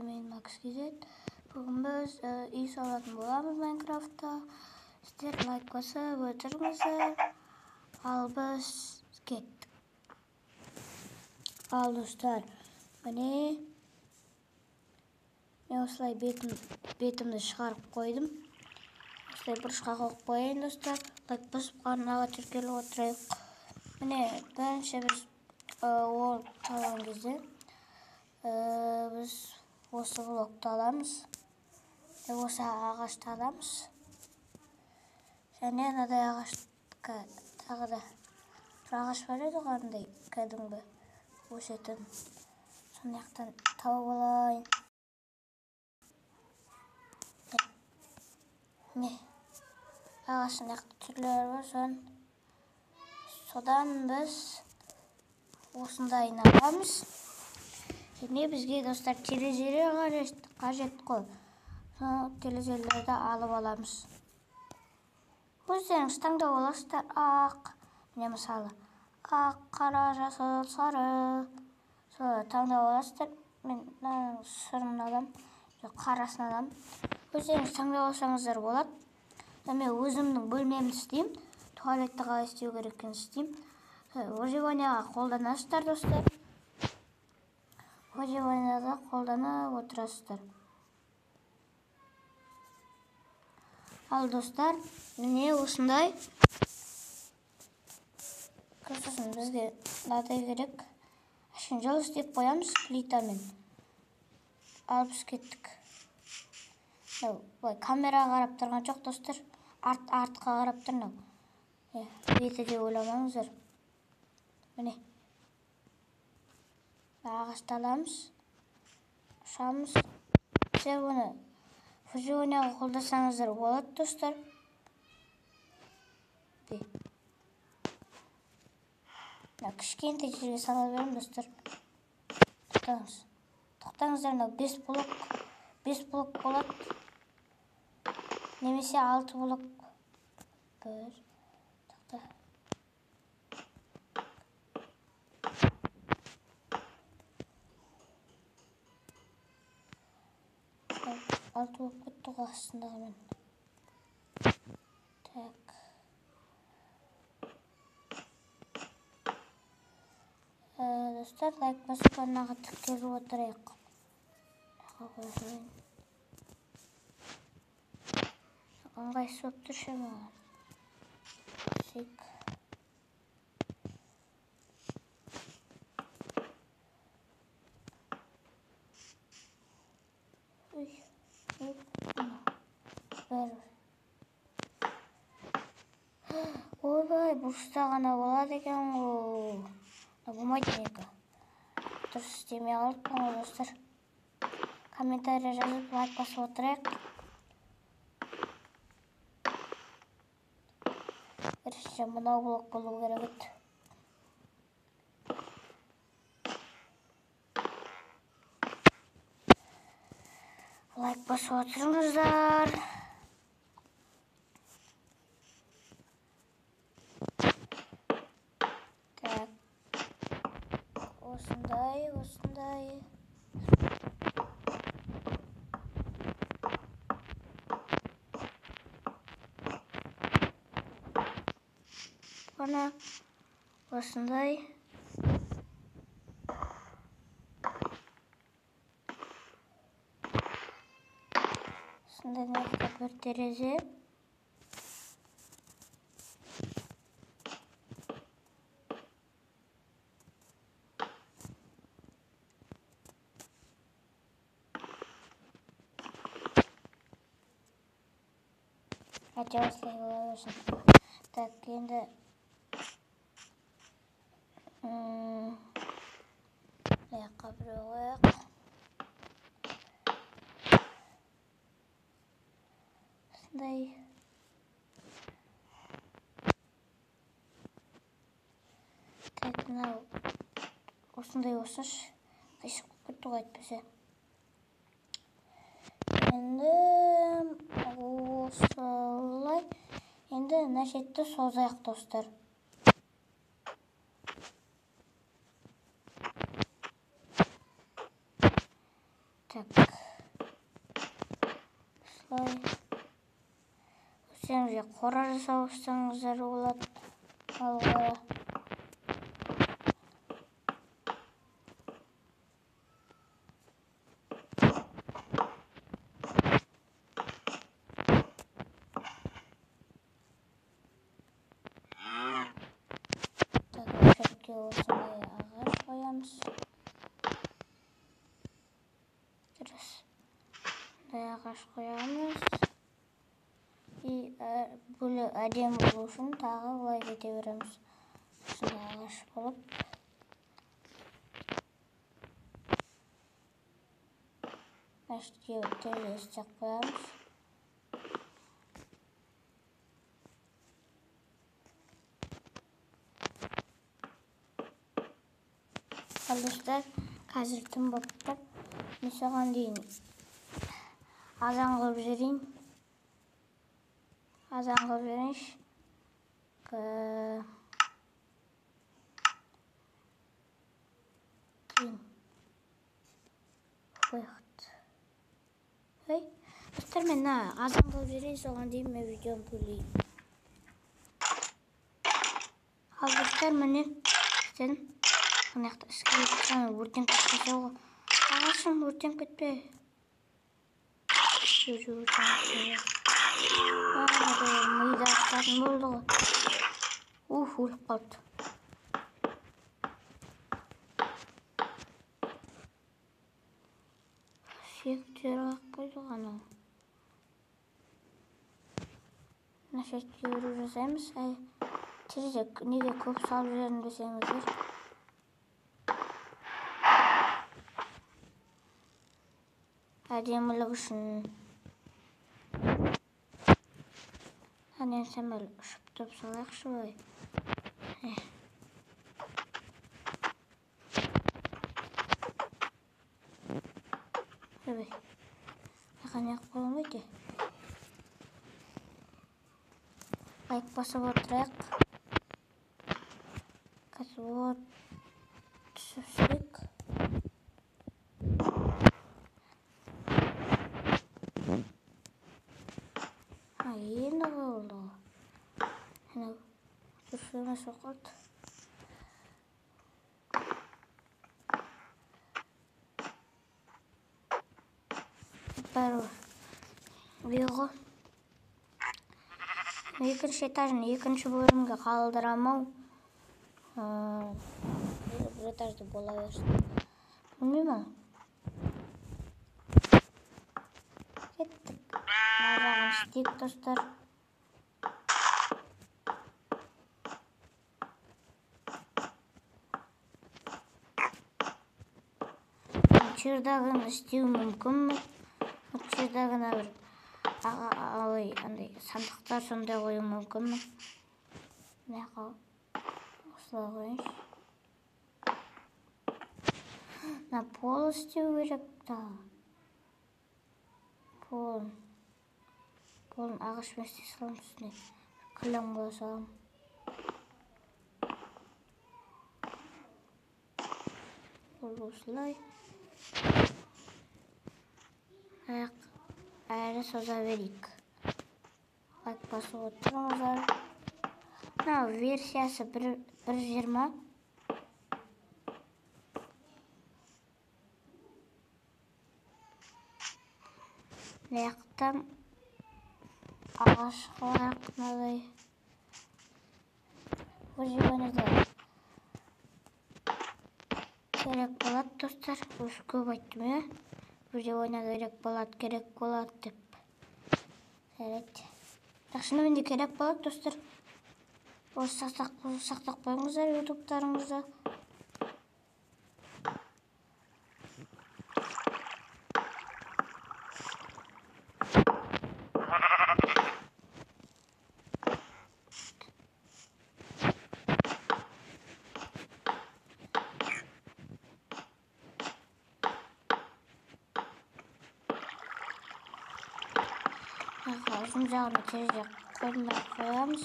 Мен Макс Кезет. Бүгін біз үй салатын боламыз Майнкрафтта. Сіздер лайк басып отырыңыздар. Ал біз кеттік. Ал достар, міне мен осылай бетімді шығарып қойдым. Осылай бұрышқа қойып қояйын достар. Лайк басып каналға тіркеліп отырайық. Міне бірінші біз ол салған кезде біз осы блокты аламыз. Осы ағашты аламыз. Және мынадай ағашқа тағы да бір ағаш бар еді қандай кәдімгі өсетін. Соны жақтан тауып алайын. Міне ағаштың жақта түрлері бар. Содан біз осындайын аламыз. Және бізге достар терезелер қажет қой. Терезелерді алып аламыз. Өздеріңіз таңдап аласыздар. Ақ, міне мысалы ақ, қара, жасыл, сары. Солай таңдап аласыздар. Мен сырын аламын, қарасын аламын. Өздеріңіз таңдап алсаңыздар болады. Мен өзімнің бөлмемді істеймін. Туалетті қалай істеу керек екенін істеймін. Выживанияға қолданасыздар достар. Выживанияда қолданып отырасыздар. Ал достар, міне осындай. Сосын бізге мынадай керек. Жол істеп қоямыз плитамен. Ал біз кеттік. Камераға қарап тұрған жоқ достар. Артқа қарап тұрмын. Беті де ойламаңыздар. Міне ағашты аламыз. Ұшамыз. Сіздер оны выживанияға қолдасаңыздар болады достар. Кішкентай жерге сала беремін достар. Тоқтаңыздар, 5 блок болады. Немесе 6 блок. Тоқта. 6 болып кетті ғой астындағы мен. Так. Достар, лайк басып каналға тіркеліп отырайық. Ыңғайсыз болып тұршы маған. Сек. Ойбай, бұрышта ғана болады екен ғой. Болмайды некі. Дұрыс істемей қалыппын ғой достар. Комментария жазып лайк басып отырайық. Бірінші мынау блок болу керек еді. Лайк басып отырыңыздар. Так. Осындай. Бана осындай. Осындай нәрсе бір терезе. Осылай бола берсін. Так, енді аяққа біреу қояқ. Осындай. Так, мынау осындай осыншы. Қайшық кетті ғой әйтпесе. Енді осылай. Енді мына шетті созайық достар. Так. Слай. Сендерге қора жасаусаңыздар болады. Алға. Так, осындай ағаш қоямыз. Дұрыс. Ағаш қоямыз. Бөлі әдем болу үшін тағы былай кете береміз. Осындай ағаш болып. Терезе істеп қоямыз. Достар, қазір түн болып тұр. Мен соған дейін азан қылып жүрейін. Азан қылып жүрейінші. Кейін. Қойқыт. Достар, мен азан қылып жүрейін, соған дейін мен видеоны бөлейін. Ал достар, міне сен қанақта іске кеткен өртен кетпесе ғой. Ағашым өртен кетпе. Мида астатын болды ғой. Өліп қалды. Сүйектері қақ қойды ғана. Нашетке өру жасаймыз. Терезе неге көп салып жүрін десеңіздер. Әдемілік үшін. Әнен сәмел ұшып-тұп салайықшы бай. Қанақ қойылмайды. Лайк басып отырайық. Қазір түсіп сүрек. Енді болды. Түсіме соқырды. Бәрі ұйығы. Екінші этажын екінші бөлімге қалдырамау. Бір этажды бола берсін. Білмеймін. Кеттік. Мағырағын істейік, достар. Чердағын істеу мүмкін. Чердағына бір сандықтар сондай қою мүмкін. Осылай қойыңыз. Пол істеу керек та. Полын ағашпен істей салам үстіне. Кілем қоя салам. Пол осылай. Әрі соза берейік. Лайк басып отырыңыздар. Версиясы 1.20. Маяқтан ағаш қылайық мынадай. Өжебенізді керек болады, достар. Осы көп айттым, Өжебенізді керек болады деп. Шынымен де керек болады, достар. Осы сақтап қойыңыздар ютубтарыңызды. Uzun жағына терезе қоямыз.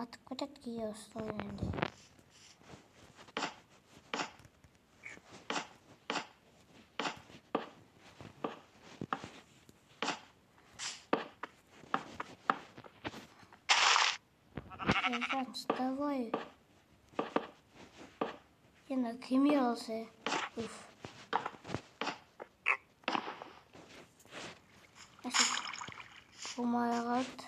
атып кетеді кейде ұсталған енді. Ержан, вставай. Енді кеме алса. Болмай қалды.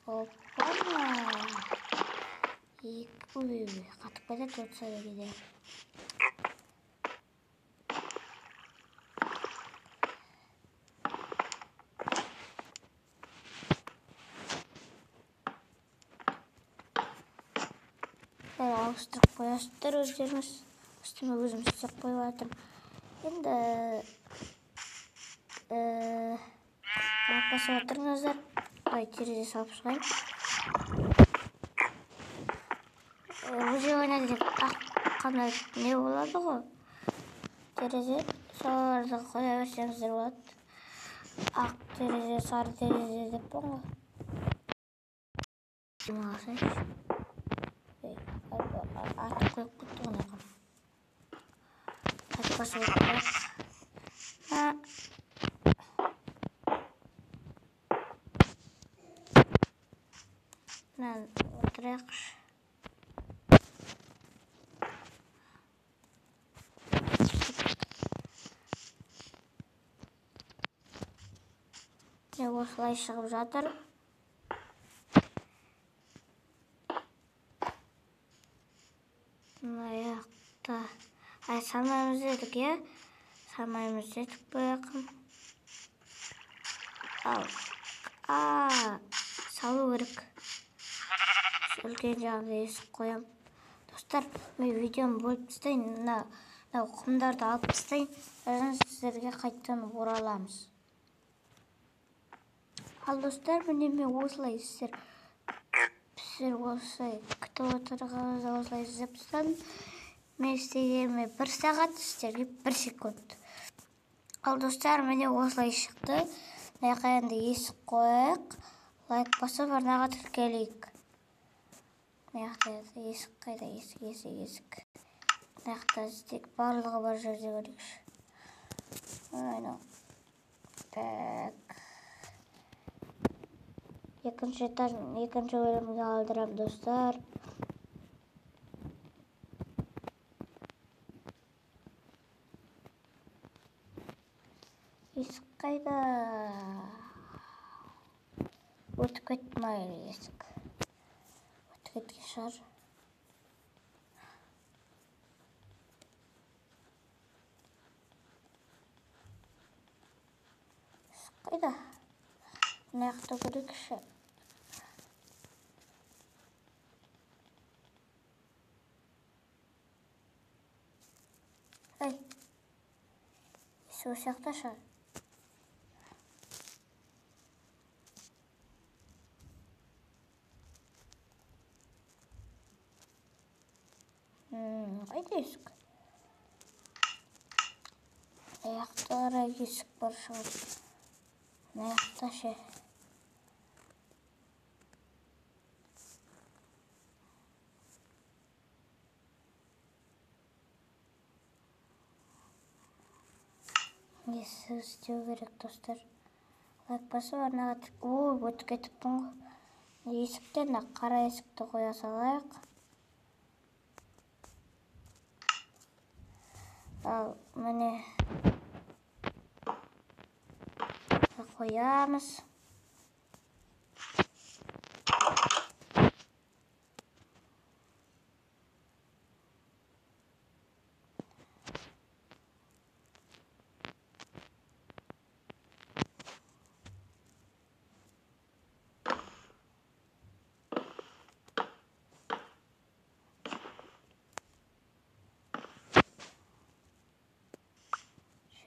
Опа! Қатып кетеді отса да кейде. Ауыстырып қоясыздар өздеріңіз. Үстіме өзім істеп қойып жатырмын. Енді басып отырыңыздар. Терезе салып шығайын. Уже ойнады деп қандай не болады ғой. Терезе соларды қоя берсеңіздер болады. Ақ терезе, сары терезе деп болған ғой. Атып қойып кетті ғой қам. Басып отырайық. Отырайықшы. Осылай шығып жатыр. Аяқта. Салмаймыз дедік, е? Салмаймыз дедік бұяқым. Салу керек. Үлкен жағында есіп қоям. Достар, мен видеоны бөліп тастайын. Құмдарды алып тастайын. Сіздерге қайтадан ораламыз. Ал достар, мен осылай сіздер осылай күтіп отырғаныңызда осылай іздеп тастадым. Мен істегеніме 1 сағат, сіздерге 1 секунд. Ал достар, міне осылай шықты. Енді есіп қойық. Лайк басып, арнаға тіркелейік. Есік қайда? Есік. Іздек барлығы бар жерде көрейікші. Так. Екінші бөлімге алдырам, достар. Есік қайда? Өтіп кетті ма есік? Өтіп кеткен шығар. Есік қайда? Мына көрейікші. Есік осы жақта шығар. Қайда есік? Аяқтары есік бар шығар. Аяқта ше. Несі істеу керек, достар. Лайк басып, арнаға өтіп кетіппін ғой. Есіктен қара есікті қоя салайық. Ал міне қоямыз.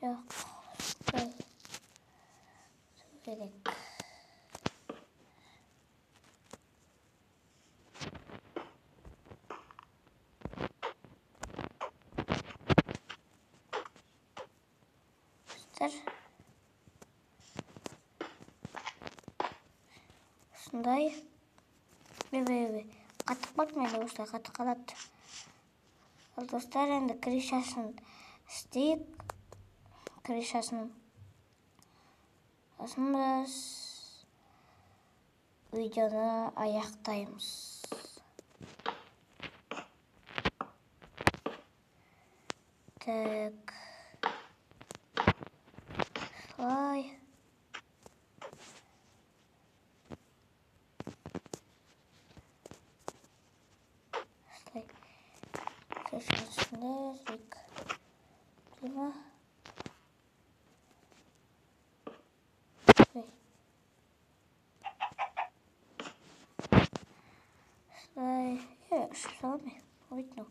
Жоқ, керек. достар. Осындай. Қатық бақ мені осылай қатық қалады. Ал достар, енді крышасын істейік. Крышасын. Сосын біз видеоны аяқтаймыз. Так. Солай. Крышасында зик. Прямо. Солай. Шып саламай. Ойдың.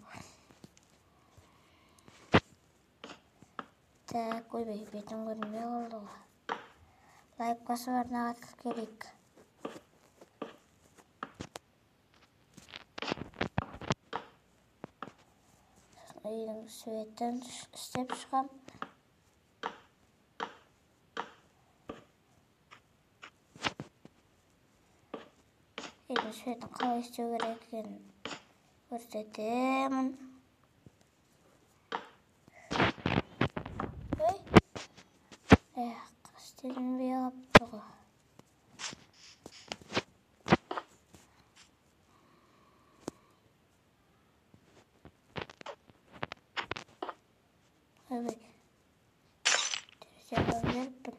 Так, ойбай, бетім көрінбей қалды ғой. Лайк басып орнатылып керек. Үйдің светін істеп шығам. Үйдің светін қалай істеу керек екенін көрсетемін. Істелінбей қалыпты ғой. Ойбай. Терезеге беріппін.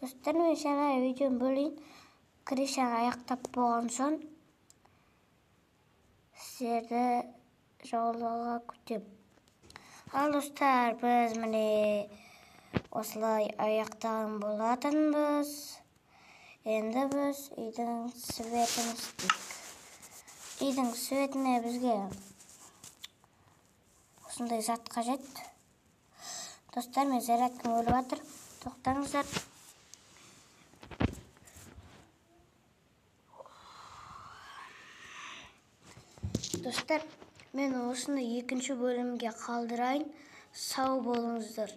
Достар, мен жаңа видеоны бөлейін. Крышаны аяқтап болған соң сіздерді жолуға күтем. Ал достар, біз міне осылай аяқтаған болатынбыз. Енді біз үйдің светін істейік. Үйдің светіне бізге осындай зат қажет. Достар, мен зарядкам өліп жатыр. Тоқтаңыздар. Достар, мен осыны екінші бөлімге қалдырайын. Сау болыңыздар.